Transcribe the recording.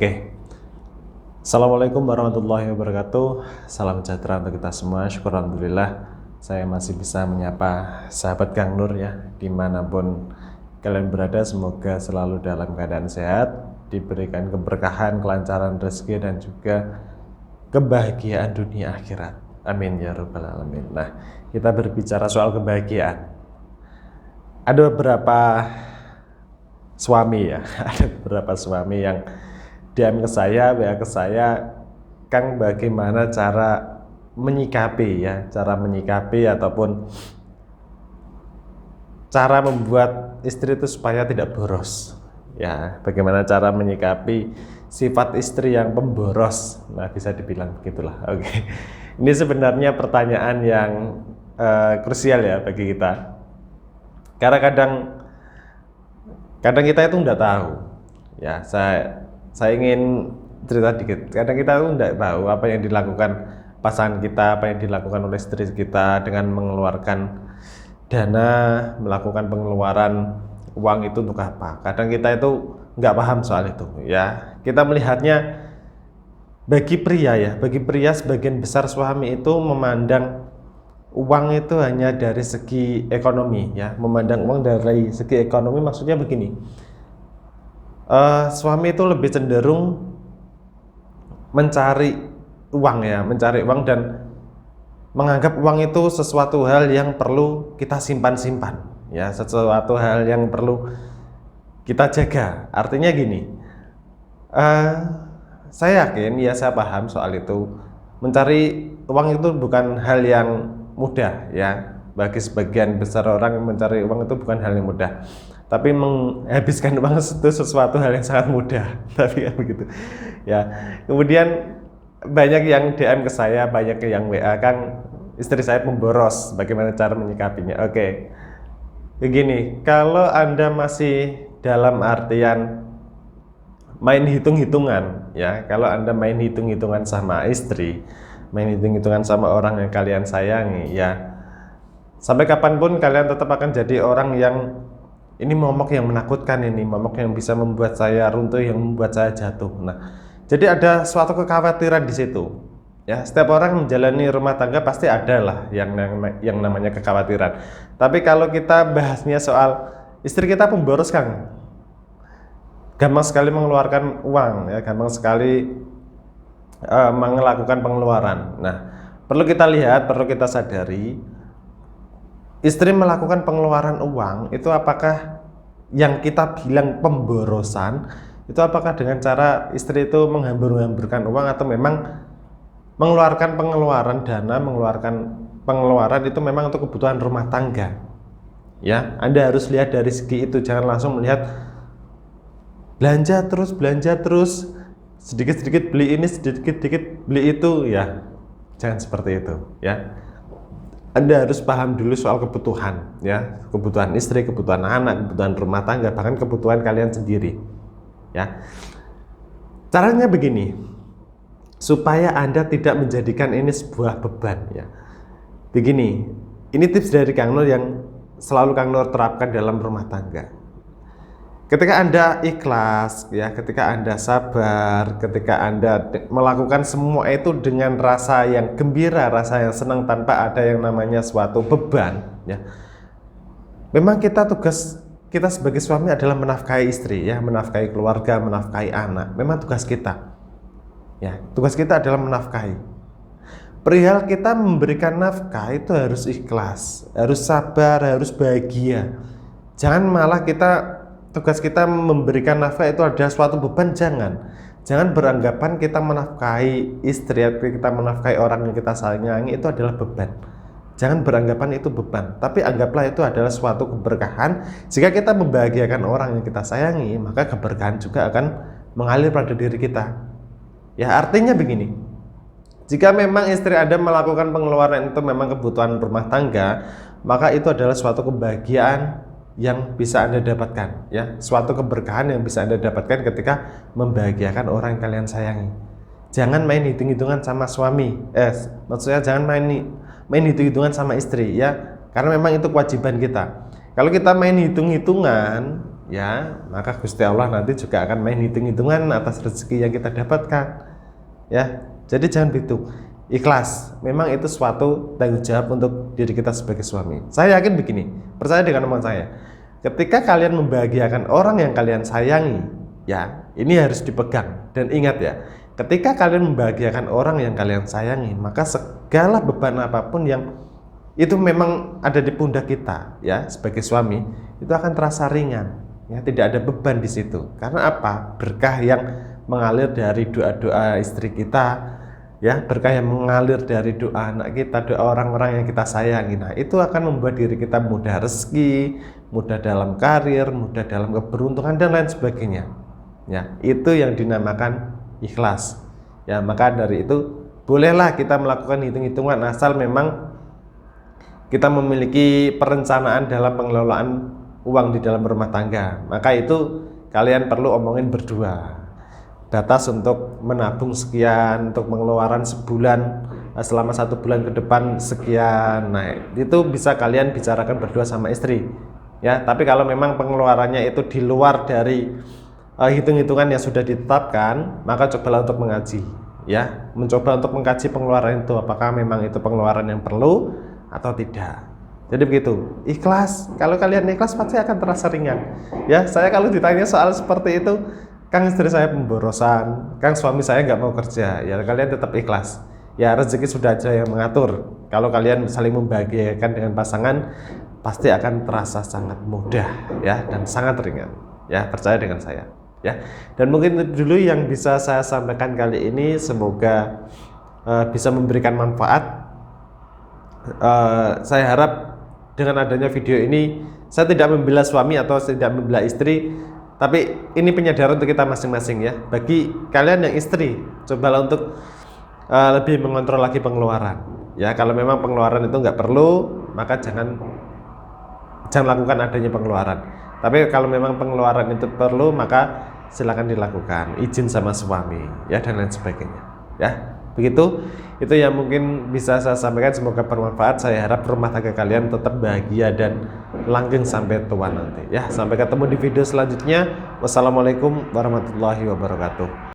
Oke. Assalamualaikum warahmatullahi wabarakatuh. Salam sejahtera untuk kita semua. Syukur alhamdulillah saya masih bisa menyapa sahabat Kang Nur ya, dimanapun kalian berada. Semoga selalu dalam keadaan sehat, diberikan keberkahan, kelancaran rezeki dan juga kebahagiaan dunia akhirat. Amin ya rabbal alamin. Nah, kita berbicara soal kebahagiaan. Ada beberapa suami ya, ada beberapa suami yang DM ke saya, WA ke saya, Kang, bagaimana cara menyikapi ya, cara menyikapi ataupun cara membuat istri itu supaya tidak boros ya, bagaimana cara menyikapi sifat istri yang pemboros. Nah, bisa dibilang begitulah. Oke. Ini sebenarnya pertanyaan yang krusial ya bagi kita, karena kadang kita itu nggak tahu ya. Saya ingin cerita dikit. Kadang kita itu nggak tahu apa yang dilakukan pasangan kita, apa yang dilakukan oleh istri kita dengan mengeluarkan dana, melakukan pengeluaran uang itu untuk apa. Kadang kita itu nggak paham soal itu ya. Kita melihatnya bagi pria sebagian besar suami itu memandang uang itu hanya dari segi ekonomi ya, memandang uang dari segi ekonomi. Maksudnya begini, suami itu lebih cenderung mencari uang dan menganggap uang itu sesuatu hal yang perlu kita simpan ya, sesuatu hal yang perlu kita jaga. Artinya gini, saya yakin ya, saya paham soal itu. Mencari uang itu bukan hal yang mudah ya. Bagi sebagian besar orang, mencari uang itu bukan hal yang mudah. Tapi menghabiskan uang itu sesuatu hal yang sangat mudah. Tapi kan begitu ya. Kemudian banyak yang DM ke saya, banyak yang WA, Kang, istri saya pemboros, bagaimana cara menyikapinya? Oke. Begini, kalau Anda masih dalam artian main hitung-hitungan ya, kalau Anda main hitung-hitungan sama istri, main hitung-hitungan sama orang yang kalian sayangi ya, sampai kapanpun kalian tetap akan jadi orang yang ini momok yang menakutkan, ini momok yang bisa membuat saya runtuh, yang membuat saya jatuh. Nah, jadi ada suatu kekhawatiran di situ ya. Setiap orang menjalani rumah tangga pasti ada lah yang namanya kekhawatiran. Tapi kalau kita bahasnya soal istri kita pemboros, Kang, gampang sekali mengeluarkan uang ya, gampang sekali melakukan pengeluaran. Nah, perlu kita lihat, perlu kita sadari, istri melakukan pengeluaran uang itu apakah yang kita bilang pemborosan itu apakah dengan cara istri itu menghambur-hamburkan uang, atau memang mengeluarkan pengeluaran dana, mengeluarkan pengeluaran itu memang untuk kebutuhan rumah tangga ya. Anda harus lihat dari segi itu, jangan langsung melihat belanja terus, sedikit-sedikit beli ini, sedikit-sedikit beli itu ya. Jangan seperti itu ya. Anda harus paham dulu soal kebutuhan ya, kebutuhan istri, kebutuhan anak, kebutuhan rumah tangga, bahkan kebutuhan kalian sendiri ya. Caranya begini, supaya Anda tidak menjadikan ini sebuah beban ya. Begini, ini tips dari Kang Nur yang selalu Kang Nur terapkan dalam rumah tangga. Ketika Anda ikhlas ya, ketika Anda sabar, ketika Anda melakukan semua itu dengan rasa yang gembira, rasa yang senang, tanpa ada yang namanya suatu beban ya. Memang tugas kita sebagai suami adalah menafkahi istri ya, menafkahi keluarga, menafkahi anak. Memang tugas kita ya, tugas kita adalah menafkahi. Perihal kita memberikan nafkah itu harus ikhlas, harus sabar, harus bahagia. Jangan malah tugas kita memberikan nafkah itu adalah suatu beban. Jangan beranggapan kita menafkahi istri, kita menafkahi orang yang kita sayangi itu adalah beban. Jangan beranggapan itu beban, tapi anggaplah itu adalah suatu keberkahan. Jika kita membahagiakan orang yang kita sayangi, maka keberkahan juga akan mengalir pada diri kita ya. Artinya begini, jika memang istri Anda melakukan pengeluaran itu memang kebutuhan rumah tangga, maka itu adalah suatu kebahagiaan yang bisa Anda dapatkan ya, suatu keberkahan yang bisa Anda dapatkan ketika membahagiakan orang yang kalian sayangi. Jangan main hitung-hitungan sama suami, maksudnya jangan main hitung-hitungan sama istri ya, karena memang itu kewajiban kita. Kalau kita main hitung-hitungan ya maka Gusti Allah nanti juga akan main hitung-hitungan atas rezeki yang kita dapatkan, ya. Jadi jangan begitu. Ikhlas, memang itu suatu tanggung jawab untuk diri kita sebagai suami. Saya yakin begini, percaya dengan omongan saya. Ketika kalian membahagiakan orang yang kalian sayangi, ya, ini harus dipegang. Dan ingat ya, ketika kalian membahagiakan orang yang kalian sayangi, maka segala beban apapun yang itu memang ada di pundak kita, ya, sebagai suami, itu akan terasa ringan. Ya, tidak ada beban di situ. Karena apa? Berkah yang mengalir dari doa-doa istri kita, ya, berkah yang mengalir dari doa anak kita, doa orang-orang yang kita sayangi. Nah, itu akan membuat diri kita mudah rezeki, mudah dalam karir, mudah dalam keberuntungan dan lain sebagainya. Ya, itu yang dinamakan ikhlas. Ya, maka dari itu bolehlah kita melakukan hitung-hitungan asal memang kita memiliki perencanaan dalam pengelolaan uang di dalam rumah tangga. Maka itu kalian perlu omongin berdua. Batas untuk menabung sekian, untuk pengeluaran sebulan selama 1 bulan ke depan sekian. Nah, itu bisa kalian bicarakan berdua sama istri, ya. Tapi kalau memang pengeluarannya itu di luar dari hitung-hitungan yang sudah ditetapkan, maka cobalah untuk mengaji, ya, mencoba untuk mengkaji pengeluaran itu, apakah memang itu pengeluaran yang perlu atau tidak. Jadi begitu, ikhlas. Kalau kalian ikhlas pasti akan terasa ringan, ya. Saya kalau ditanya soal seperti itu, Kang, istri saya pemborosan, Kang, suami saya nggak mau kerja, ya kalian tetap ikhlas. Ya, rezeki sudah aja yang mengatur. Kalau kalian saling membahagiakan dengan pasangan, pasti akan terasa sangat mudah, ya, dan sangat ringan. Ya, percaya dengan saya, ya. Dan mungkin dulu yang bisa saya sampaikan kali ini, semoga bisa memberikan manfaat. Saya harap dengan adanya video ini, saya tidak membela suami atau tidak membela istri, tapi ini penyadaran untuk kita masing-masing, ya. Bagi kalian yang istri, cobalah untuk lebih mengontrol lagi pengeluaran. Ya, kalau memang pengeluaran itu nggak perlu, maka jangan lakukan adanya pengeluaran. Tapi kalau memang pengeluaran itu perlu, maka silakan dilakukan, izin sama suami, ya, dan lain sebagainya. Ya, begitu. Itu yang mungkin bisa saya sampaikan, semoga bermanfaat. Saya harap rumah tangga kalian tetap bahagia dan langgeng sampai tua nanti, ya. Sampai ketemu di video selanjutnya. Wassalamualaikum warahmatullahi wabarakatuh.